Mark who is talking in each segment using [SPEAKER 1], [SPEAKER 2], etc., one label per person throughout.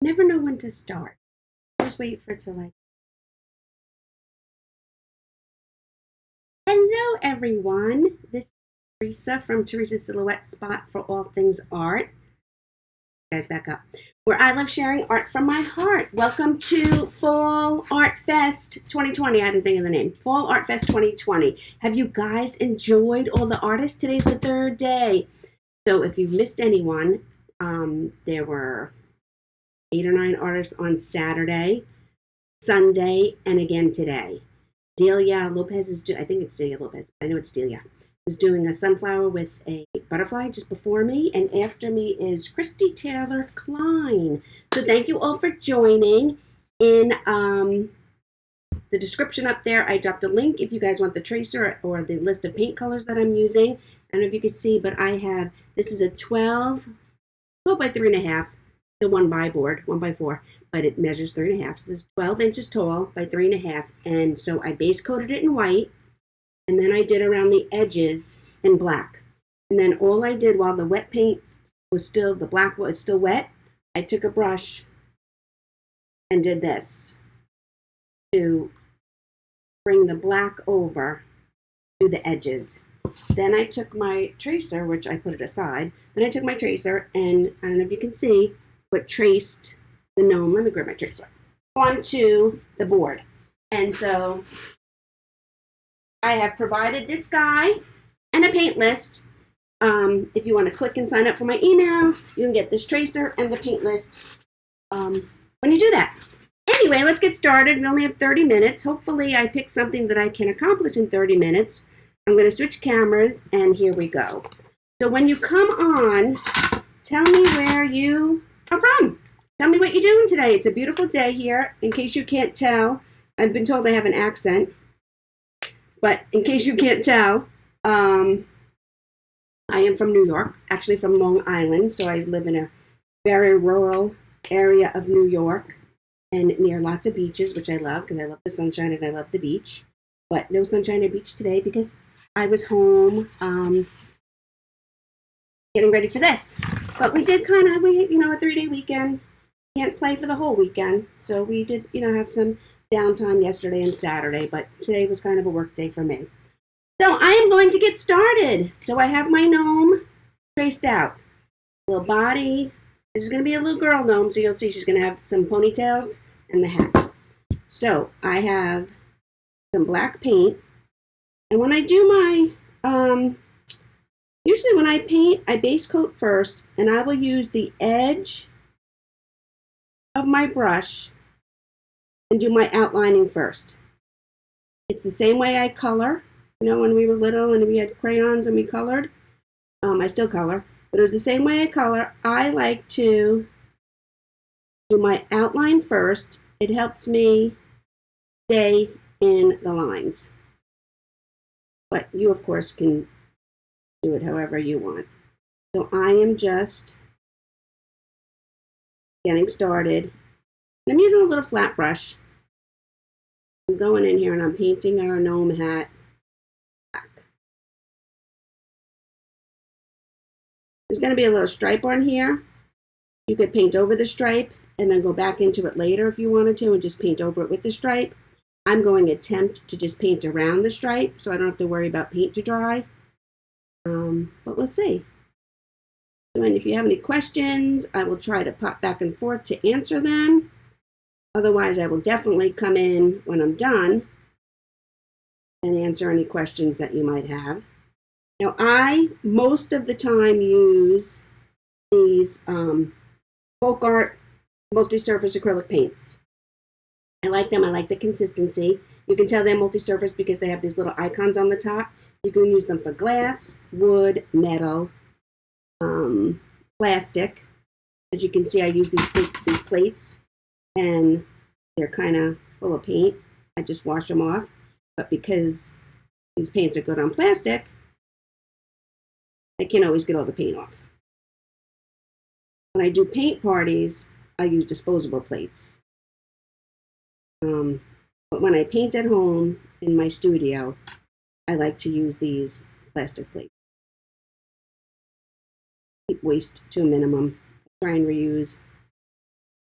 [SPEAKER 1] Never know when to start. Just wait for it to like. Hello, everyone. This is Teresa from Teresa's Silhouette Spot for all things art. Guys, back up. Where I love sharing art from my heart. Welcome to Fall Art Fest 2020. I had to think of the name. Fall Art Fest 2020. Have you guys enjoyed all the artists? Today's the third day. So if you've missed anyone, there were 8 or 9 artists on Saturday, Sunday, and again today. Delia Lopez is I think it's Delia Lopez. I know it's Delia. Is doing a sunflower with a butterfly just before me, and after me is Christy Taylor Klein. So thank you all for joining. In the description up there, I dropped a link if you guys want the tracer or the list of paint colors that I'm using. I don't know if you can see, but I have, this is a 12 by 3.5. The 1x board, 1x4, but it measures 3.5. So this is 12 inches tall by 3.5. And so I base coated it in white, and then I did around the edges in black. And then all I did while the wet paint was still, the black was still wet, I took a brush and did this to bring the black over to the edges. Then I took my tracer, which I put it aside. Then I took my tracer and, I don't know if you can see, but traced the gnome, let me grab my tracer, onto the board. And so I have provided this guy and a paint list. If you want to click and sign up for my email, you can get this tracer and the paint list when you do that. Anyway, let's get started. We only have 30 minutes. Hopefully I picked something that I can accomplish in 30 minutes. I'm going to switch cameras, and here we go. So when you come on, tell me where you are from. Tell me what you're doing today. It's a beautiful day here. In case you can't tell, I've been told I have an accent. But in case you can't tell, I am from New York, actually from Long Island. So I live in a very rural area of New York and near lots of beaches, which I love because I love the sunshine and I love the beach. But no sunshine or beach today because I was home getting ready for this. But we did kind of, a 3-day weekend. Can't play for the whole weekend. So we did, have some downtime yesterday and Saturday, but today was kind of a work day for me. So I am going to get started. So I have my gnome traced out. Little body. This is going to be a little girl gnome, so you'll see she's going to have some ponytails and the hat. So I have some black paint. And when I do my, usually when I paint, I base coat first, and I will use the edge of my brush and do my outlining first. It's the same way I color. When we were little and we had crayons and we colored, I still color, but it was the same way I color. I like to do my outline first. It helps me stay in the lines. But you, of course, can do it however you want. So I am just getting started. I'm using a little flat brush. I'm going in here and I'm painting our gnome hat black. There's going to be a little stripe on here. You could paint over the stripe and then go back into it later if you wanted to and just paint over it with the stripe. I'm going to attempt to just paint around the stripe so I don't have to worry about paint to dry. But we'll see. So, and if you have any questions, I will try to pop back and forth to answer them. Otherwise, I will definitely come in when I'm done and answer any questions that you might have. Now, I, most of the time, use these folk art multi-surface acrylic paints. I like them. I like the consistency. You can tell they're multi-surface because they have these little icons on the top. You can use them for glass, wood, metal, plastic. As you can see, I use these plates, and they're kind of full of paint. I just wash them off. But because these paints are good on plastic, I can't always get all the paint off. When I do paint parties, I use disposable plates. But when I paint at home in my studio, I like to use these plastic plates. Keep waste to a minimum. Try and reuse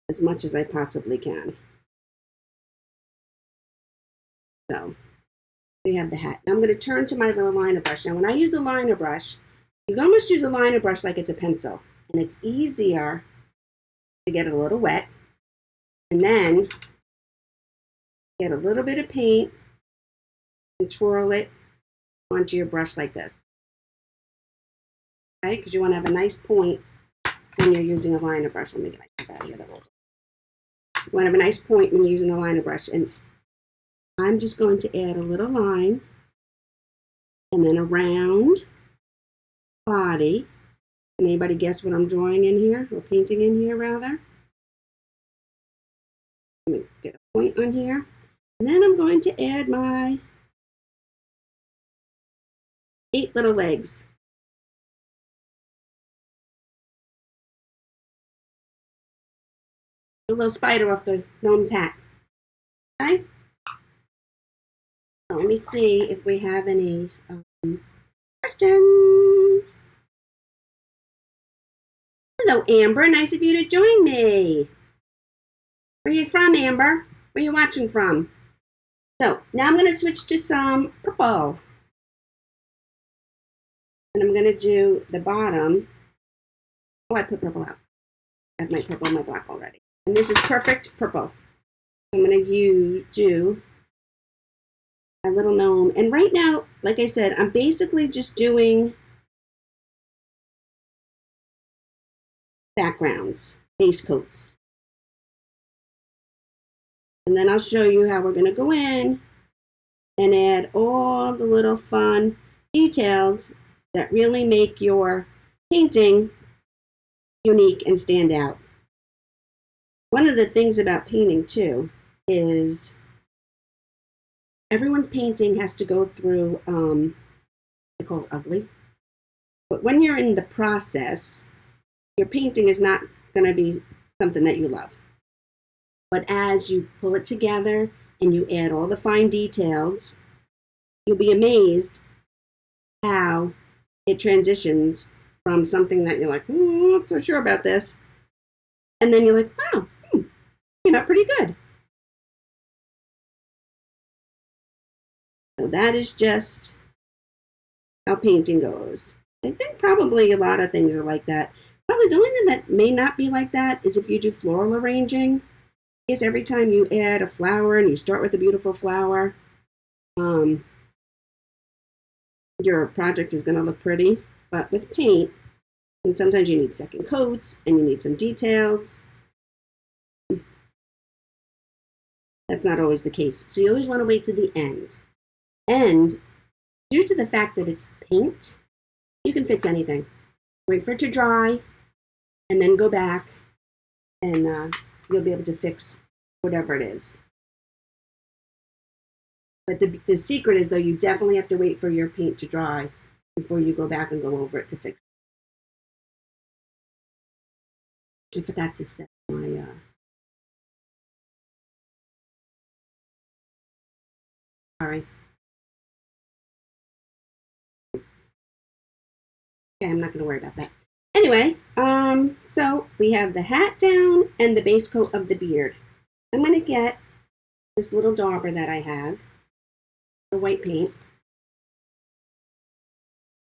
[SPEAKER 1] as much as I possibly can. So we have the hat. Now I'm going to turn to my little liner brush. Now when I use a liner brush, you can almost use a liner brush like it's a pencil. And it's easier to get it a little wet. And then get a little bit of paint and twirl it onto your brush like this. Okay, because you want to have a nice point when you're using a liner brush. Let me get my out of here. You want to have a nice point when you're using a liner brush. And I'm just going to add a little line and then a round body. Can anybody guess what I'm drawing in here, or painting in here rather? Let me get a point on here. And then I'm going to add my 8 little legs. A little spider off the gnome's hat. Okay? So let me see if we have any questions. Hello, Amber. Nice of you to join me. Where are you from, Amber? Where are you watching from? So now I'm going to switch to some purple. And I'm going to do the bottom. Oh, I put purple out. I have my purple and my black already. And this is perfect purple. I'm going to do a little gnome. And right now, like I said, I'm basically just doing backgrounds, base coats. And then I'll show you how we're going to go in and add all the little fun details that really make your painting unique and stand out. One of the things about painting too is everyone's painting has to go through, they're called ugly. But when you're in the process, your painting is not going to be something that you love. But as you pull it together and you add all the fine details, you'll be amazed how it transitions from something that you're like, I'm not so sure about this. And then you're like, wow, came out pretty good. So that is just how painting goes. I think probably a lot of things are like that. Probably the only thing that may not be like that is if you do floral arranging. Is every time you add a flower and you start with a beautiful flower, your project is going to look pretty. But with paint, and sometimes you need second coats and you need some details. That's not always the case. So you always want to wait to the end. And due to the fact that it's paint, you can fix anything. Wait for it to dry and then go back and you'll be able to fix whatever it is. But the secret is, though, you definitely have to wait for your paint to dry before you go back and go over it to fix it. I forgot to set my... Sorry. Okay, I'm not going to worry about that. Anyway, so we have the hat down and the base coat of the beard. I'm going to get this little dauber that I have, the white paint,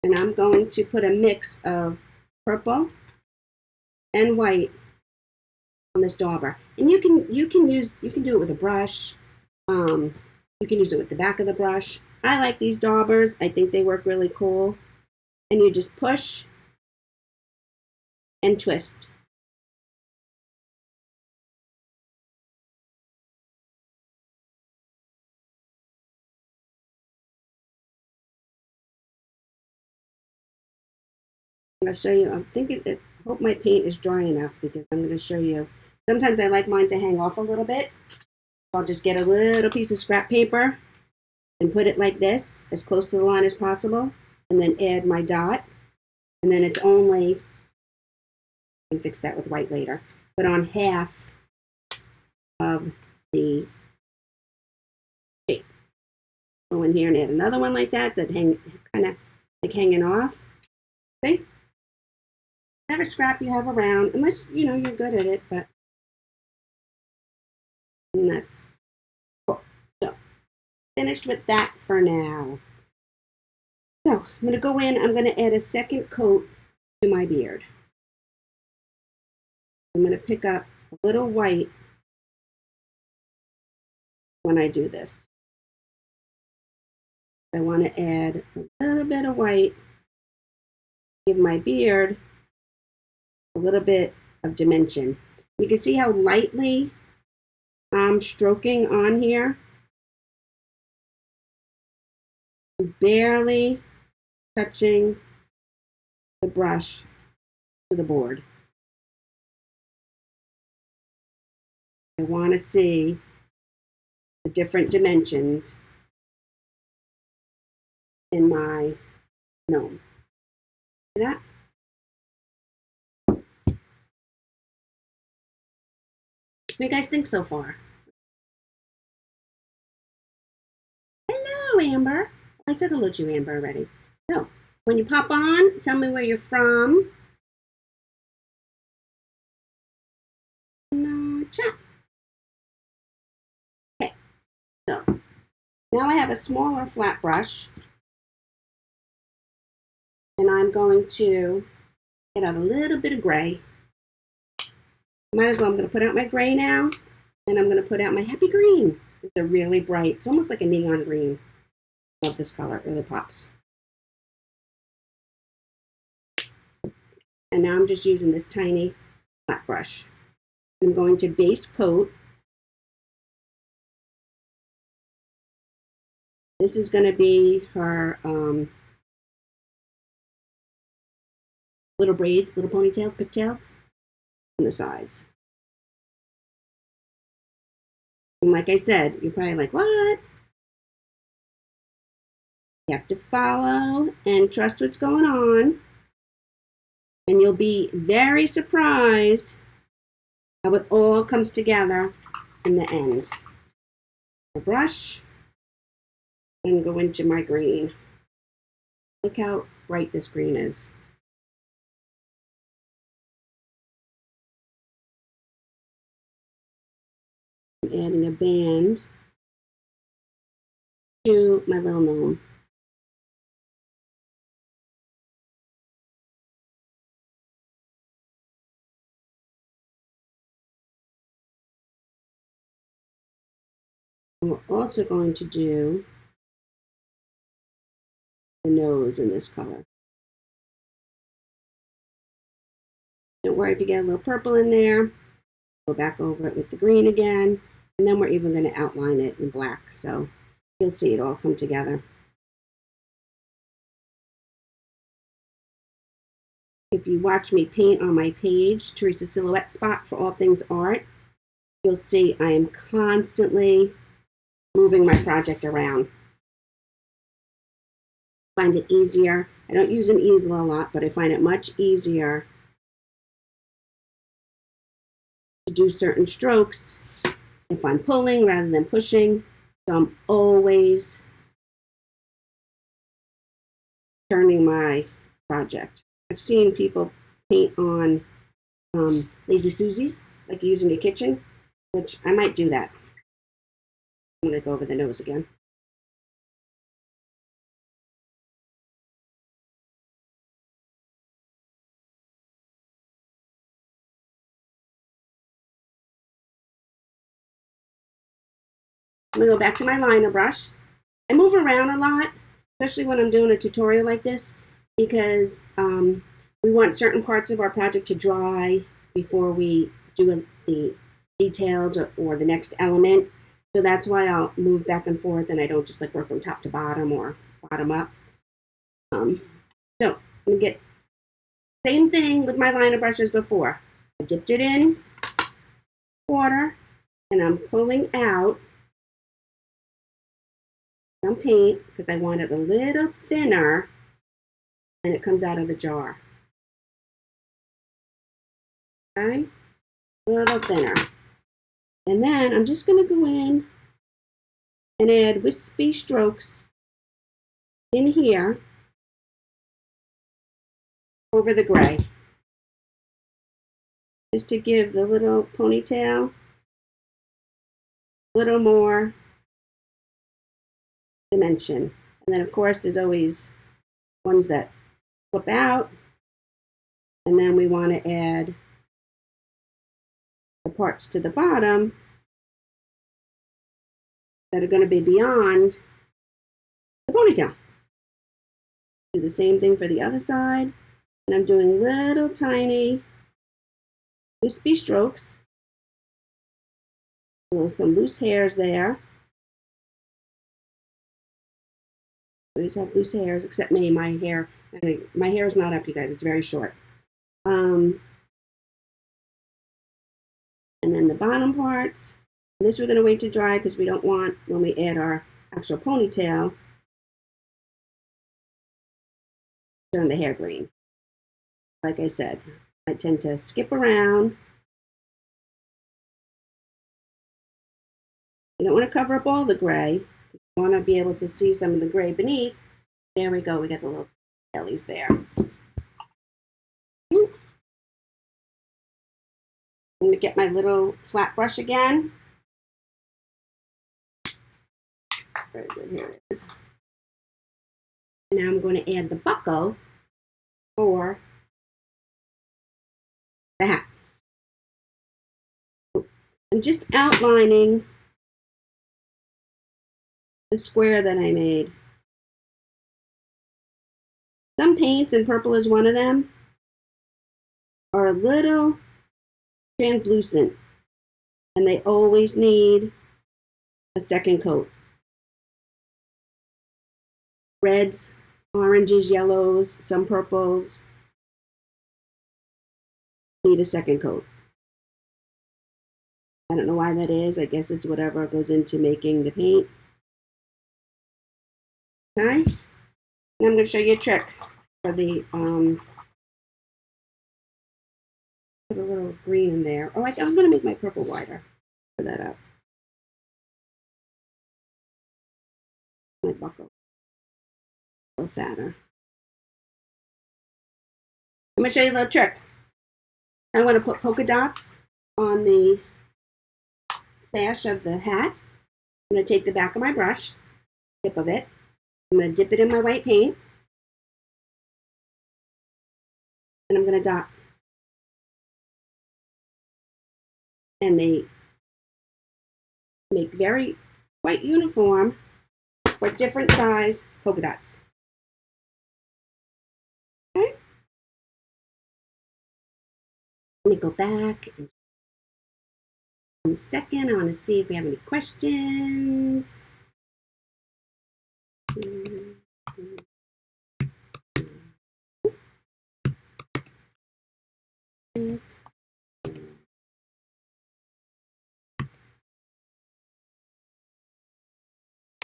[SPEAKER 1] and I'm going to put a mix of purple and white on this dauber. And you can do it with a brush. You can use it with the back of the brush. I like these daubers. I think they work really cool. And you just push and twist. I'm going to show you. I hope my paint is dry enough because I'm going to show you. Sometimes I like mine to hang off a little bit. I'll just get a little piece of scrap paper and put it like this, as close to the line as possible, and then add my dot. And then it's only, I can fix that with white later, but on half of the shape. Go in here and add another one like that, kind of like hanging off. See? Whatever scrap you have around, unless you're good at it, but And that's cool. So, finished with that for now. So, I'm going to go in, I'm going to add a second coat to my beard. I'm going to pick up a little white when I do this. I want to add a little bit of white, give my beard a little bit of dimension. You can see how lightly I'm stroking on here. Barely touching the brush to the board. I want to see the different dimensions in my gnome. See that? What do you guys think so far? Hello, Amber. I said hello to you, Amber, already. So, when you pop on, tell me where you're from. Chat. Okay, so now I have a smaller flat brush, and I'm going to get out a little bit of gray. Might as well, I'm going to put out my gray now, and I'm going to put out my happy green. It's a really bright, it's almost like a neon green. I love this color, it really pops. And now I'm just using this tiny flat brush. I'm going to base coat. This is going to be her little braids, little ponytails, pigtails on the sides. And like I said, you're probably like, what? You have to follow and trust what's going on. And you'll be very surprised how it all comes together in the end. A brush and go into my green. Look how bright this green is. I'm adding a band to my little gnome. And we're also going to do the nose in this color. Don't worry if you get a little purple in there. Go back over it with the green again. And then we're even going to outline it in black. So you'll see it all come together. If you watch me paint on my page, Teresa Silhouette Spot for all things art, you'll see I am constantly moving my project around. Find it easier. I don't use an easel a lot, but I find it much easier to do certain strokes if I'm pulling rather than pushing. So I'm always turning my project. I've seen people paint on Lazy Susie's, like you use in your kitchen, which I might do that. I'm going to go over the nose again. I'm going to go back to my liner brush. I move around a lot, especially when I'm doing a tutorial like this, because we want certain parts of our project to dry before we do the details or the next element. So that's why I'll move back and forth, and I don't just like work from top to bottom or bottom up. So I'm going to get same thing with my liner brush as before. I dipped it in water, and I'm pulling out some paint because I want it a little thinner and it comes out of the jar. Okay, a little thinner. And then I'm just going to go in and add wispy strokes in here over the gray, just to give the little ponytail little more dimension. And then of course there's always ones that flip out, and then we want to add the parts to the bottom that are going to be beyond the ponytail. Do the same thing for the other side, and I'm doing little tiny wispy strokes. Some loose hairs there. I always have loose hairs, except me. My hair is not up, you guys. It's very short. And then the bottom parts. And this we're going to wait to dry because we don't want, when we add our actual ponytail, turn the hair green. Like I said, I tend to skip around. You don't want to cover up all the gray. You want to be able to see some of the gray beneath. There we go. We got the little bellies there. I'm going to get my little flat brush again. Where is it? Here it is. And now I'm going to add the buckle for the hat. I'm just outlining the square that I made. Some paints, and purple is one of them, are a little translucent, and they always need a second coat. Reds, oranges, yellows, some purples need a second coat. I don't know why that is. I guess it's whatever goes into making the paint. Okay, and I'm going to show you a trick for the put a little green in there. Oh, I'm going to make my purple wider. Put that up. My buckle a little fatter. I'm going to show you a little trick. I want to put polka dots on the sash of the hat. I'm going to take the back of my brush, tip of it. I'm going to dip it in my white paint, and I'm going to dot. And they make very quite uniform but different size polka dots. Okay. Let me go back in 1 second. I want to see if we have any questions.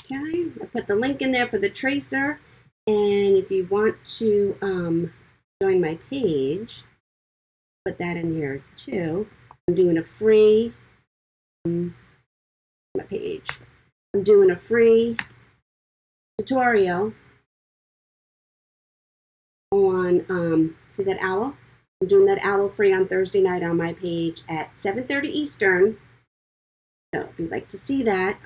[SPEAKER 1] Okay, I put the link in there for the tracer, and if you want to join my page, put that in here too. I'm doing a free my page. I'm doing a free tutorial on see that owl? I'm doing that owl free on Thursday night on my page at 7:30 Eastern. So if you'd like to see that,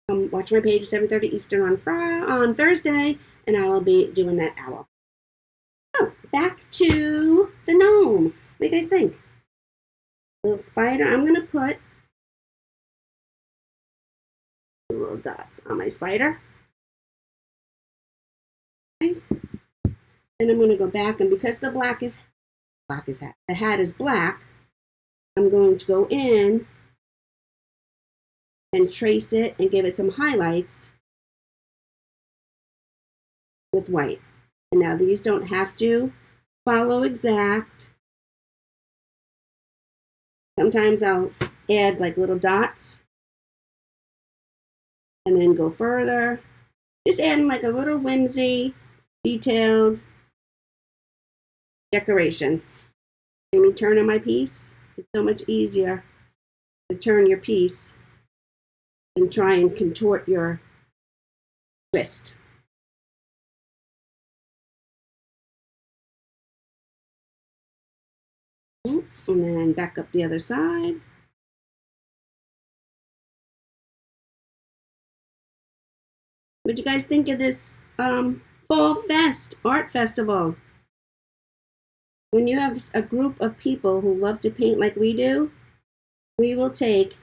[SPEAKER 1] watch my page 7:30 Eastern on Thursday, and I will be doing that owl. So back to the gnome. What do you guys think? Little spider. I'm gonna put little dots on my spider. Okay. Then I'm gonna go back, and because the the hat is black, I'm going to go in and trace it and give it some highlights with white. And now these don't have to follow exact. Sometimes I'll add like little dots and then go further. Just adding like a little whimsy, detailed decoration. See me turning my piece? It's so much easier to turn your piece and try and contort your wrist. And then back up the other side. What do you guys think of this Fall Fest art festival? When you have a group of people who love to paint like we do, we will take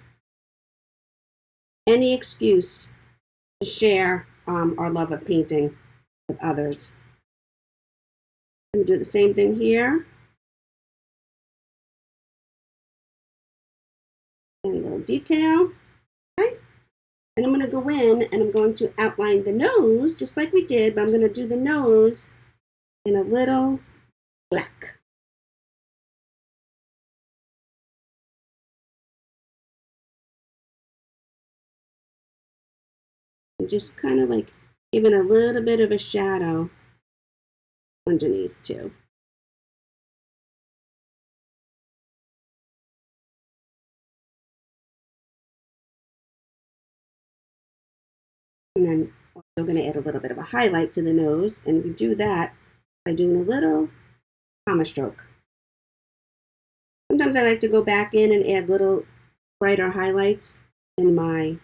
[SPEAKER 1] any excuse to share our love of painting with others. I'm going to do the same thing here. And a little detail. Okay. And I'm going to go in and I'm going to outline the nose just like we did, but I'm going to do the nose in a little black. And just kind of like giving a little bit of a shadow underneath too. And then also going to add a little bit of a highlight to the nose, and we do that by doing a little comma stroke. Sometimes I like to go back in and add little brighter highlights in my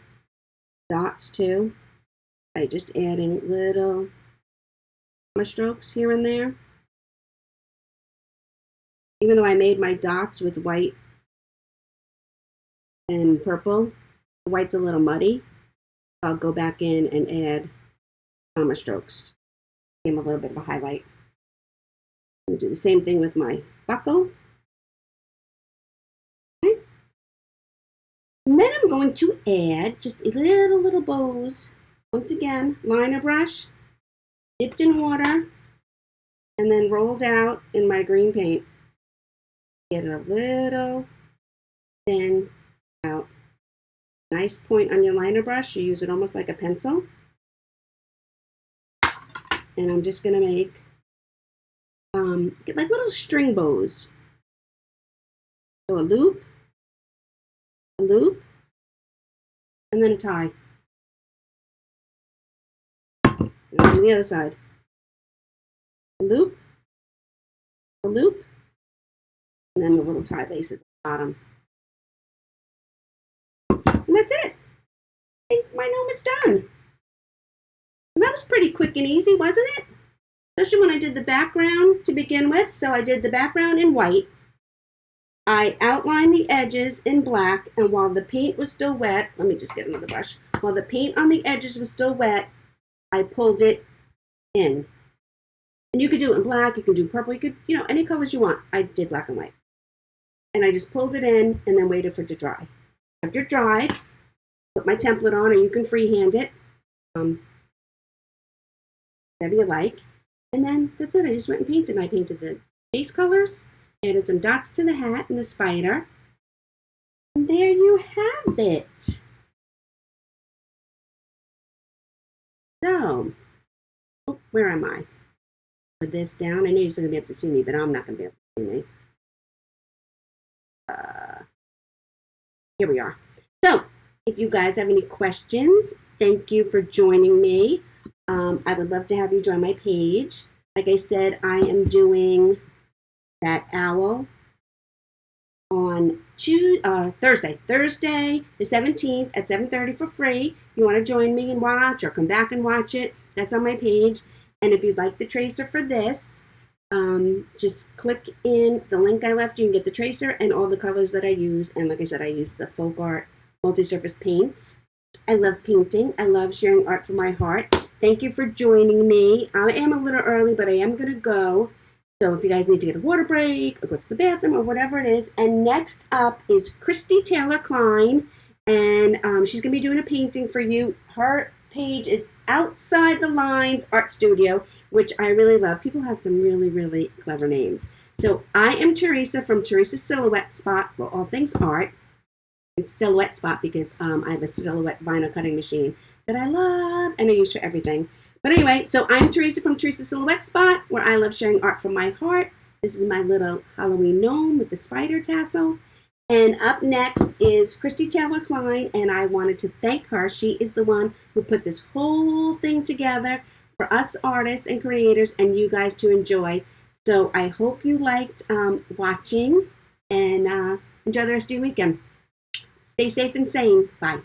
[SPEAKER 1] dots too, by just adding little comma strokes here and there. Even though I made my dots with white and purple, the white's a little muddy. I'll go back in and add comma strokes. Give them a little bit of a highlight. I'll do the same thing with my buckle. Okay. And then I'm going to add just little bows. Once again, liner brush, dipped in water, and then rolled out in my green paint. Get it a little thin out. Nice point on your liner brush. You use it almost like a pencil. And I'm just going to make like little string bows. So a loop, and then a tie. And I'll do the other side. A loop, and then the little tie laces at the bottom. And that's it. I think my gnome is done. And that was pretty quick and easy, wasn't it? Especially when I did the background to begin with. So I did the background in white. I outlined the edges in black, and while the paint was still wet, let me just get another brush. While the paint on the edges was still wet, I pulled it in. And you could do it in black, you could do purple, you could, any colors you want. I did black and white. And I just pulled it in and then waited for it to dry. After it dried, put my template on, or you can freehand it, whatever you like. And then that's it. I just went and painted. I painted the base colors, added some dots to the hat and the spider. And there you have it. So, where am I? Put this down. I know you're still going to be able to see me, but I'm not going to be able to see me. Here we are. So, if you guys have any questions, thank you for joining me. I would love to have you join my page. Like I said, I am doing that owl on Thursday the 17th at 7:30 for free. If you want to join me and watch or come back and watch it, that's on my page. And if you'd like the tracer for this, just click in the link I left you and get the tracer and all the colors that I use. And like I said, I use the folk art multi-surface paints. I love painting. I love sharing art from my heart. Thank you for joining me. I am a little early, but I am going to go. So if you guys need to get a water break or go to the bathroom or whatever it is. And next up is Christy Taylor Klein. And she's going to be doing a painting for you. Her page is Outside the Lines Art Studio, which I really love. People have some really, really clever names. So I am Teresa from Teresa's Silhouette Spot for all things art. It's Silhouette Spot because I have a silhouette vinyl cutting machine that I love and I use for everything. But anyway, so I'm Teresa from Teresa's Silhouette Spot, where I love sharing art from my heart. This is my little Halloween gnome with the spider tassel. And up next is Christy Taylor Klein, and I wanted to thank her. She is the one who put this whole thing together for us artists and creators and you guys to enjoy. So I hope you liked watching, and enjoy the rest of your weekend. Stay safe and sane. Bye.